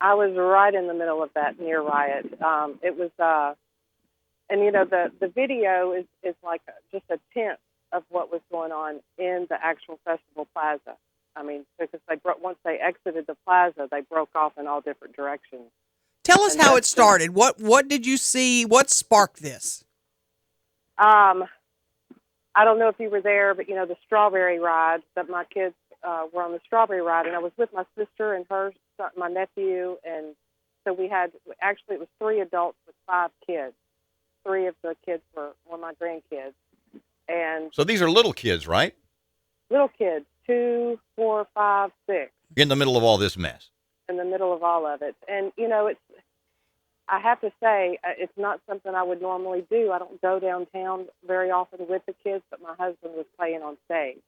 I was right in the middle of that near riot. It was, and the video is like just a tenth of what was going on in the actual Festival Plaza. I mean, because once they exited the plaza, they broke off in all different directions. Tell us And how it started. What did you see? What sparked this? I don't know if you were there, but the strawberry ride that my kids were on the strawberry ride, and I was with my sister and her son, my nephew, and so we had it was 3 adults with 5 kids. 3 of the kids were my grandkids, and So these are little kids, right? little kids, 2, 4, 5, 6, In the middle of all this mess. in the middle of all of it, and it's. I have to say, it's not something I would normally do. I don't go downtown very often with the kids, but my husband was playing on stage.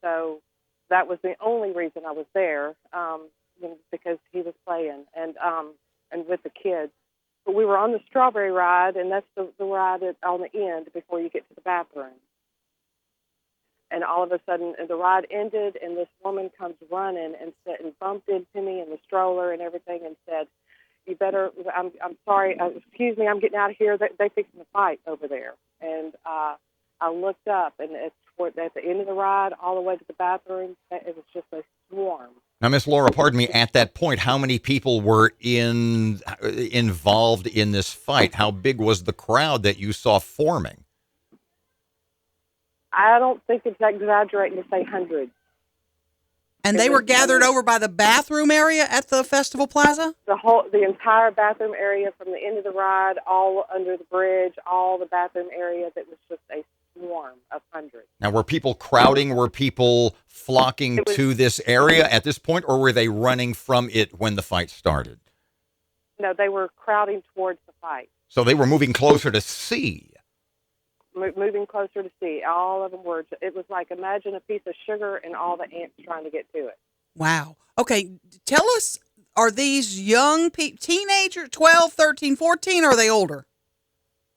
So that was the only reason I was there, because he was playing and with the kids. But we were on the strawberry ride, and that's the ride on the end before you get to the bathroom. And all of a sudden, the ride ended, and this woman comes running and bumped into me in the stroller and everything and said, "You better, I'm sorry, excuse me, I'm getting out of here. They fixing a fight over there." And I looked up, and at the end of the ride, all the way to the bathroom, it was just a swarm. Now, Miss Laura, pardon me, at that point, how many people were involved in this fight? How big was the crowd that you saw forming? I don't think it's exaggerating to say hundreds. And they were gathered over by the bathroom area at the Festival Plaza? The entire bathroom area from the end of the ride, all under the bridge, all the bathroom area, that was just a swarm of hundreds. Now, were people crowding? Were people flocking to this area at this point, or were they running from it when the fight started? No, they were crowding towards the fight. So they were moving closer to see. Moving closer to see. All of them were. It was like, imagine a piece of sugar and all the ants trying to get to it. Wow. Okay, tell us, are these young teenagers, 12, 13, 14, or are they older?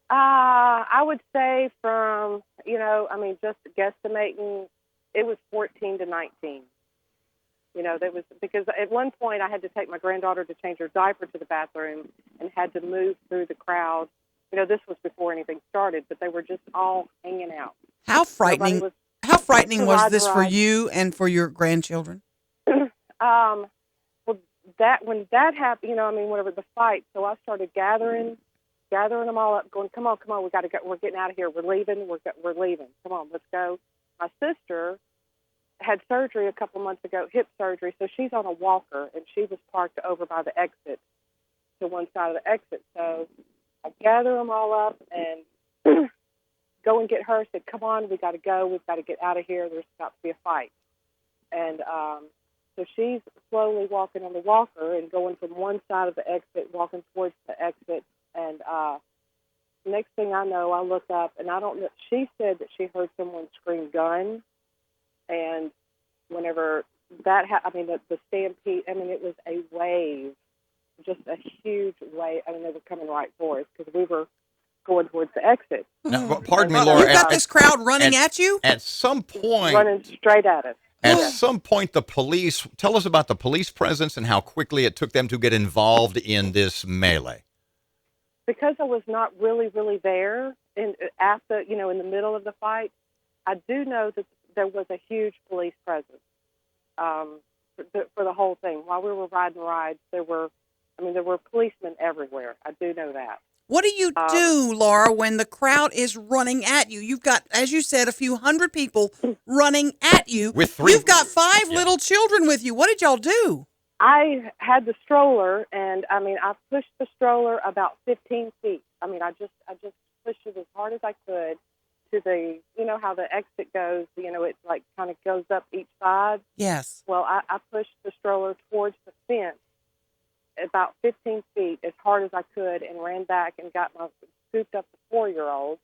I would say from, just guesstimating, it was 14 to 19. That was because at one point I had to take my granddaughter to change her diaper to the bathroom and had to move through the crowd. This was before anything started, but they were just all hanging out. How frightening! How frightening was this for you and for your grandchildren? Well, when that happened, whatever the fight. So I started gathering them all up, going, "Come on, we got to go. We're getting out of here. We're leaving. We're leaving. Come on, let's go." My sister had surgery a couple months ago, hip surgery, so she's on a walker, and she was parked over by the exit, to one side of the exit. So I gather them all up and go and get her. Said, "Come on, we got to go. We've got to get out of here. There's about to be a fight." And so she's slowly walking on the walker and going from one side of the exit, walking towards the exit. And next thing I know, I look up, and I don't know. She said that she heard someone scream "gun," and whenever that the stampede. It was a wave. Just a huge way. They were coming right for us because we were going towards the exit. Now, pardon me, Laura. You've got this crowd running at you? At some point. Running straight at us. At some point, the police, tell us about the police presence and how quickly it took them to get involved in this melee. Because I was not really there in the middle of the fight, I do know that there was a huge police presence for the whole thing. While we were riding rides, there were policemen everywhere. I do know that. What do you do, Laura, when the crowd is running at you? You've got, as you said, a few hundred people running at you. You've got 5 little children with you. What did y'all do? I had the stroller, and I pushed the stroller about 15 feet. I just pushed it as hard as I could to the, how the exit goes. It like kind of goes up each side. Yes. Well, I pushed the stroller towards the fence about 15 feet as hard as I could, and ran back and scooped up the 4-year-old,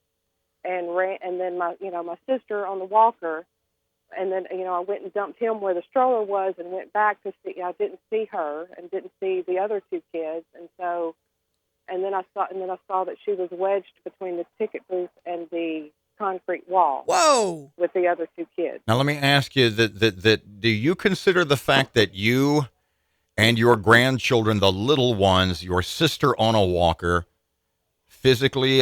and then my sister on the walker, and then I went and dumped him where the stroller was, and went back to see. I didn't see her and didn't see the other 2 kids, and then I saw that she was wedged between the ticket booth and the concrete wall. Whoa! With the other 2 kids. Now let me ask you that do you consider the fact that you And your grandchildren, the little ones, your sister on a walker, physically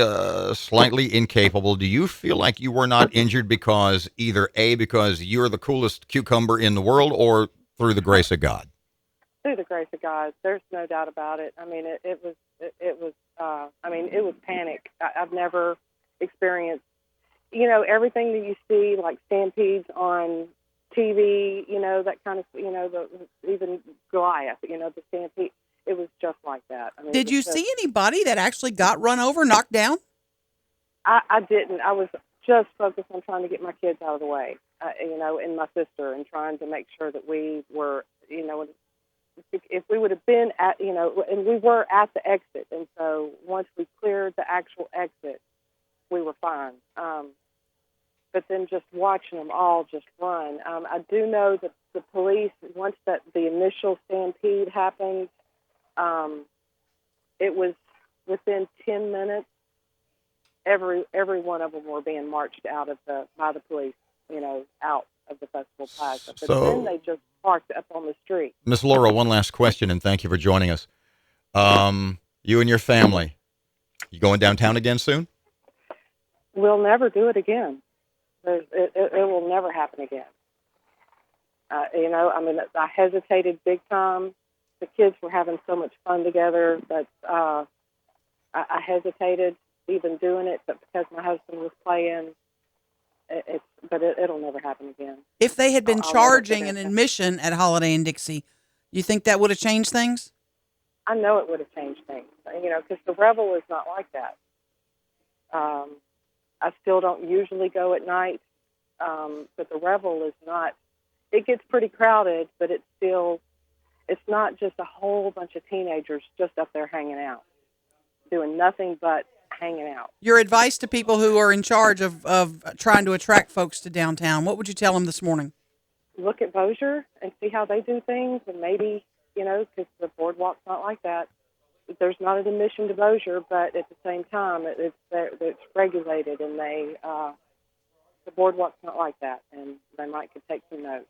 slightly incapable. Do you feel like you were not injured because either A, because you're the coolest cucumber in the world, or through the grace of God? Through the grace of God, there's no doubt about it. I mean, it was panic. I've never experienced, everything that you see, like stampedes on TV, that kind of, even Goliath, the stampede. It was just like that. I mean, Did you see anybody that actually got run over, knocked down? I didn't. I was just focused on trying to get my kids out of the way, and my sister, and trying to make sure that we were, if we would have been at, and we were at the exit, and so once we cleared the actual exit, we were fine. But then just watching them all just run. I do know that the police, once the initial stampede happened, it was within 10 minutes, every one of them were being marched by the police, out of the Festival Plaza. But then they just parked up on the street. Miss Laura, one last question, and thank you for joining us. You and your family, you going downtown again soon? We'll never do it again. It will never happen again. I hesitated big time. The kids were having so much fun together, but I hesitated even doing it. But because my husband was playing, it'll never happen again. If they had been charging an admission at Holiday in Dixie, you think that would have changed things? I know it would have changed things, because the Revel is not like that. I still don't usually go at night, but the Revel is not. It gets pretty crowded, but it's not just a whole bunch of teenagers just up there hanging out, doing nothing but hanging out. Your advice to people who are in charge of trying to attract folks to downtown, what would you tell them this morning? Look at Bossier and see how they do things, and maybe, because the boardwalk's not like that. There's not an admission to Bossier, but at the same time, it's regulated, and the boardwalk's not like that, and they might could take some notes.